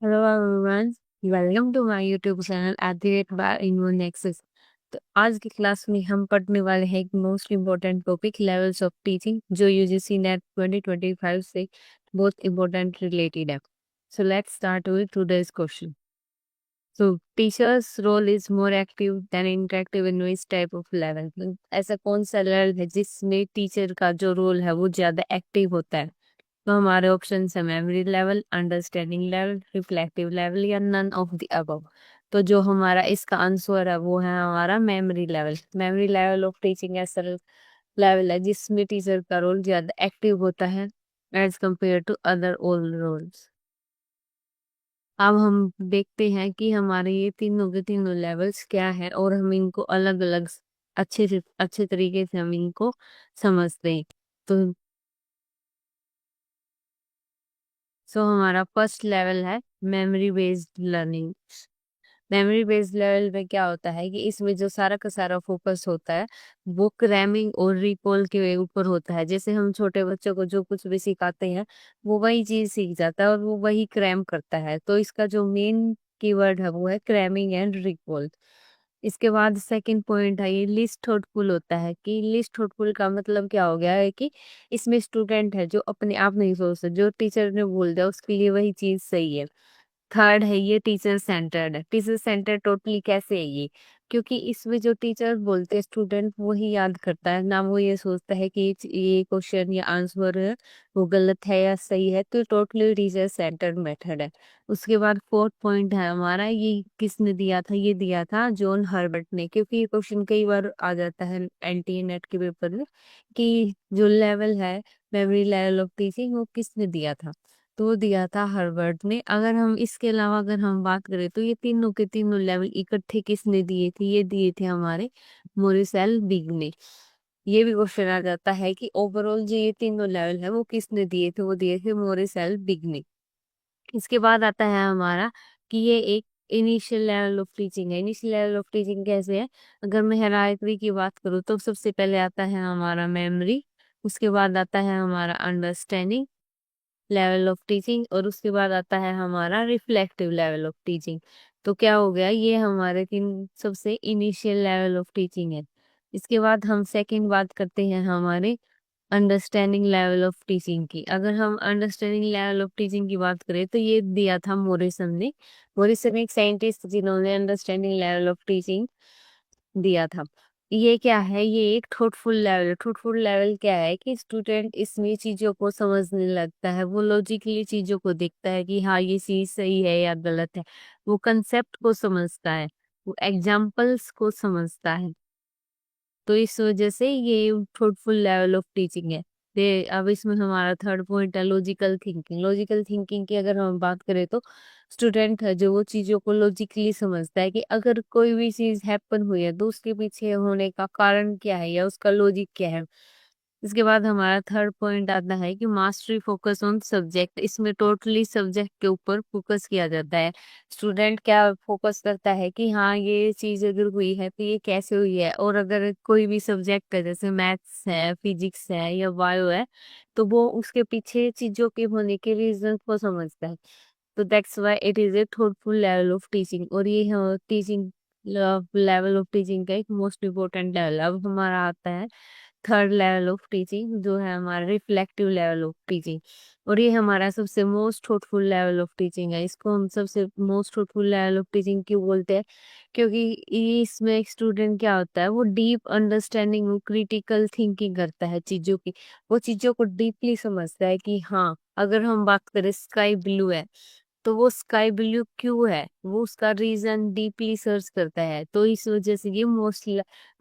Hello everyone, welcome to my YouTube channel at the rate bar in Nexus. तो आज की class में हम पढ़ने वाले हैं एक most important topic levels of teaching जो यूजीसी नेट 2025 से बहुत इम्पोर्टेंट रिलेटेड है। So let's start with today's question. So teacher's role is more active than interactive in which type of level. ऐसा कौन सा लेवल है जिसमें टीचर का जो रोल है वो ज्यादा एक्टिव होता है? तो हमारे ऑप्शन है memory level, understanding level, reflective level या नन ऑफ द अबव। तो जो हमारा इसका आंसर है वो है हमारा memory level. Memory level of teaching ऐसा लेवल है जिसमें टीचर का रोल ज्यादा एक्टिव होता है as compare to other all roles. अब हम देखते हैं कि हमारे ये तीनों के तीनों लेवल्स क्या है और हम इनको अलग अलग अच्छे तरीके से हम इनको समझते हैं। तो हमारा फर्स्ट लेवल है memory based learning. Memory based level में क्या होता है कि इसमें जो सारा का सारा फोकस होता है वो क्रैमिंग और रिकॉल के ऊपर होता है। जैसे हम छोटे बच्चों को जो कुछ भी सिखाते हैं वो वही चीज सीख जाता है और वो वही क्रैम करता है। तो इसका जो मेन कीवर्ड है वो है क्रैमिंग एंड रिकॉल। इसके बाद सेकंड पॉइंट है ये लिस्ट थॉटफुल होता है। कि लिस्ट थॉटफुल का मतलब क्या हो गया है कि इसमें स्टूडेंट है जो अपने आप नहीं सोचता, जो टीचर ने बोल दिया उसके लिए वही चीज सही है। थर्ड है ये टीचर सेंटर्ड है। टीचर सेंटर्ड टोटली कैसे है ये? क्योंकि इसमें जो टीचर बोलते हैं स्टूडेंट वही याद करता है ना, वो ये सोचता है कि ये क्वेश्चन या आंसर है वो गलत है या सही है। तो टोटली टीचर सेंटर्ड मेथड है। उसके बाद फोर्थ पॉइंट है हमारा, ये किसने दिया था? ये दिया था जॉन हर्बर्ट ने। क्योंकि ये क्वेश्चन कई बार आ जाता है एनटीए नेट के पेपर में कि जो लेवल है मेमोरी लेवल ऑफ टीचिंग वो किसने दिया था? तो दिया था हर्बर्ट ने। अगर हम इसके अलावा अगर हम बात करें तो ये तीनों के तीनों लेवल इकट्ठे किसने दिए थे? ये दिए थे हमारे मोरिसेल बिग ने। ये भी क्वेश्चन आ जाता है कि ओवरऑल जो ये तीनों लेवल है वो किसने दिए थे? वो दिए थे मोरिसेल बिग ने। इसके बाद आता है हमारा कि ये एक इनिशियल लेवल ऑफ टीचिंग है। इनिशियल लेवल ऑफ टीचिंग कैसे है? अगर मैं हायरार्की की बात करूँ तो सबसे पहले आता है हमारा मेमोरी, उसके बाद आता है हमारा अंडरस्टैंडिंग लेवल ऑफ टीचिंग और उसके बाद आता है हमारा रिफ्लेक्टिव लेवल ऑफ टीचिंग। तो क्या हो गया, ये हमारे तीन सबसे इनिशियल लेवल ऑफ टीचिंग है। इसके बाद हम सेकंड बात करते हैं हमारे अंडरस्टैंडिंग लेवल ऑफ टीचिंग की। अगर हम अंडरस्टैंडिंग लेवल ऑफ टीचिंग की बात करें तो ये दिया था मोरिसन ने। मोरिसन एक साइंटिस्ट जिन्होंने अंडरस्टैंडिंग लेवल ऑफ टीचिंग दिया था। ये क्या है? ये एक थॉटफुल लेवल। थॉटफुल लेवल क्या है कि स्टूडेंट इसमें चीजों को समझने लगता है, वो लॉजिकली चीजों को देखता है कि हाँ ये चीज सही है या गलत है। वो कंसेप्ट को समझता है, वो एग्जाम्पल्स को समझता है। तो इस वजह से ये थॉटफुल लेवल ऑफ टीचिंग है। अब इसमें हमारा थर्ड पॉइंट है लॉजिकल थिंकिंग। लॉजिकल थिंकिंग की अगर हम बात करें तो स्टूडेंट है जो वो चीजों को लॉजिकली समझता है कि अगर कोई भी चीज हैपन हुई है तो उसके पीछे होने का कारण क्या है या उसका लॉजिक क्या है। इसके बाद हमारा थर्ड पॉइंट आता है कि मास्टरी फोकस ऑन सब्जेक्ट। इसमें टोटली सब्जेक्ट के ऊपर फोकस किया जाता है। स्टूडेंट क्या फोकस करता है कि हाँ ये चीज अगर हुई है तो ये कैसे हुई है। और अगर कोई भी सब्जेक्ट है जैसे मैथ्स है, फिजिक्स है या बायो है तो वो उसके पीछे चीजों के होने के रीजन को समझता है। तो that's why it is a thoughtful level of teaching. और ये टीचिंग लेवल ऑफ टीचिंग का एक मोस्ट इम्पोर्टेंट लेवल। अब हमारा आता है थर्ड लेवल ऑफ टीचिंग जो है हमारा रिफ्लेक्टिव लेवल ऑफ टीचिंग। और ये हमारा सबसे most thoughtful level of teaching है। इसको हम सबसे most thoughtful level of teaching क्यों बोलते हैं? क्योंकि इसमें एक स्टूडेंट क्या होता है, वो डीप अंडरस्टैंडिंग, क्रिटिकल थिंकिंग करता है चीजों की। वो चीजों को डीपली समझता है कि हाँ अगर हम बात करें स्काई ब्लू है तो वो स्काई ब्लू क्यों है, वो उसका रीजन डीपली सर्च करता है। तो इस वजह से ये most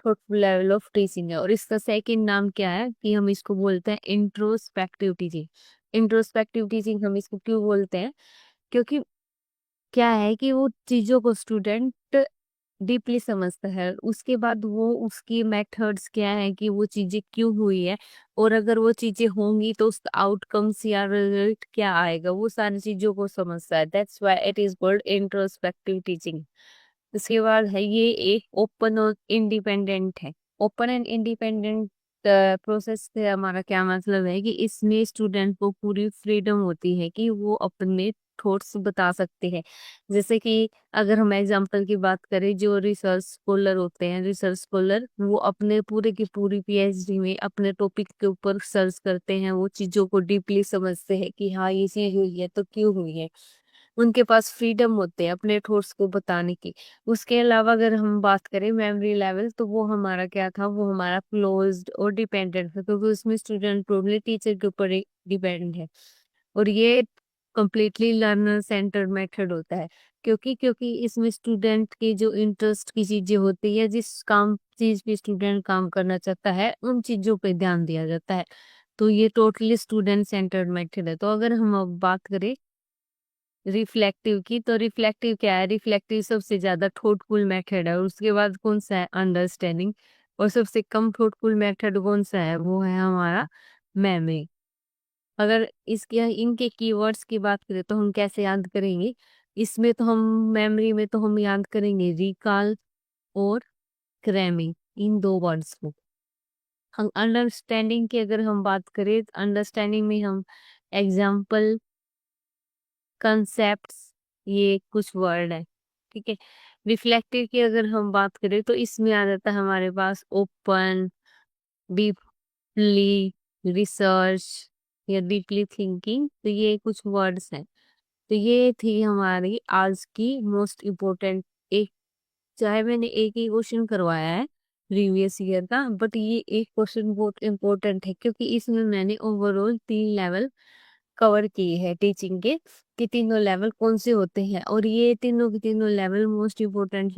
thoughtful level of teaching है। और इसका सेकंड नाम क्या है कि हम इसको बोलते हैं इंट्रोस्पेक्टिव टीचिंग। इंट्रोस्पेक्टिव टीचिंग हम इसको क्यों बोलते हैं? क्योंकि क्या है कि वो चीजों को स्टूडेंट डीपली समझता है, उसके बाद वो उसकी मेथड्स क्या है कि वो चीजें क्यों हुई है और अगर वो चीजें होंगी तो उसका आउटकम्स या रिजल्ट क्या आएगा, वो सारी चीजों को समझता है। That's why it is called introspective teaching. इसके बाद है ये एक ओपन और इंडिपेंडेंट है। ओपन एंड इंडिपेंडेंट प्रोसेस से हमारा क्या मतलब है कि इसमें स्टूडेंट को पूरी फ्रीडम होती है कि वो अपने थॉट्स बता सकते हैं। जैसे कि अगर हम एग्जांपल की बात करें, जो रिसर्च स्कॉलर होते हैं, रिसर्च स्कॉलर वो अपने पूरे की पूरी पीएचडी में अपने टॉपिक के ऊपर सर्च करते हैं, वो चीजों को डीपली समझते हैं कि हाँ ये चीज हुई है तो क्यों हुई है। उनके पास फ्रीडम होते हैं अपने थॉट्स को बताने की। उसके अलावा अगर हम बात करें मेमोरी लेवल, तो वो हमारा क्या था, वो हमारा क्लोज्ड और डिपेंडेंट था, क्योंकि उसमें स्टूडेंट टोटली टीचर के ऊपर डिपेंडेंट है। और ये कंप्लीटली लर्नर सेंटर्ड मेथड होता है, क्योंकि इसमें स्टूडेंट की जो इंटरेस्ट की चीजें होती है, जिस काम चीज पे स्टूडेंट काम करना चाहता है, उन चीजों पे ध्यान दिया जाता है। तो ये टोटली स्टूडेंट सेंटर्ड मेथड है। तो अगर हम अब बात करें रिफ्लेक्टिव की, तो रिफ्लेक्टिव क्या है, रिफ्लेक्टिव सबसे ज्यादा थॉटफुल मेथड है। और उसके बाद कौन सा है, अंडरस्टैंडिंग। और सबसे कम थॉटफुल मेथड कौन सा है, वो है हमारा मेमोरी। अगर इसके इनके कीवर्ड्स की बात करें तो हम कैसे याद करेंगे, इसमें तो हम मेमोरी में तो हम याद करेंगे रिकॉल और क्रैमिंग, इन दो वर्ड्स को। हम अंडरस्टैंडिंग की अगर हम बात करें, अंडरस्टैंडिंग में हम एग्जाम्पल, कंसेप्ट्स, ये कुछ वर्ड है, ठीक है। रिफ्लेक्टिव की अगर हम बात करें तो इसमें आ जाता है हमारे पास ओपन, डीपली रिसर्च या डीपली थिंकिंग। तो ये कुछ वर्ड्स हैं। तो ये थी हमारी आज की मोस्ट इम्पोर्टेंट एक, चाहे मैंने एक ही क्वेश्चन करवाया है प्रीवियस ईयर का, बट ये एक क्वेश्चन बहुत इम्पोर्टेंट है, क्योंकि इसमें मैंने ओवरऑल 3 लेवल कवर किए हैं टीचिंग के, कि तीनों लेवल कौन से होते हैं, और ये तीनों के तीनों लेवल मोस्ट इम्पोर्टेंट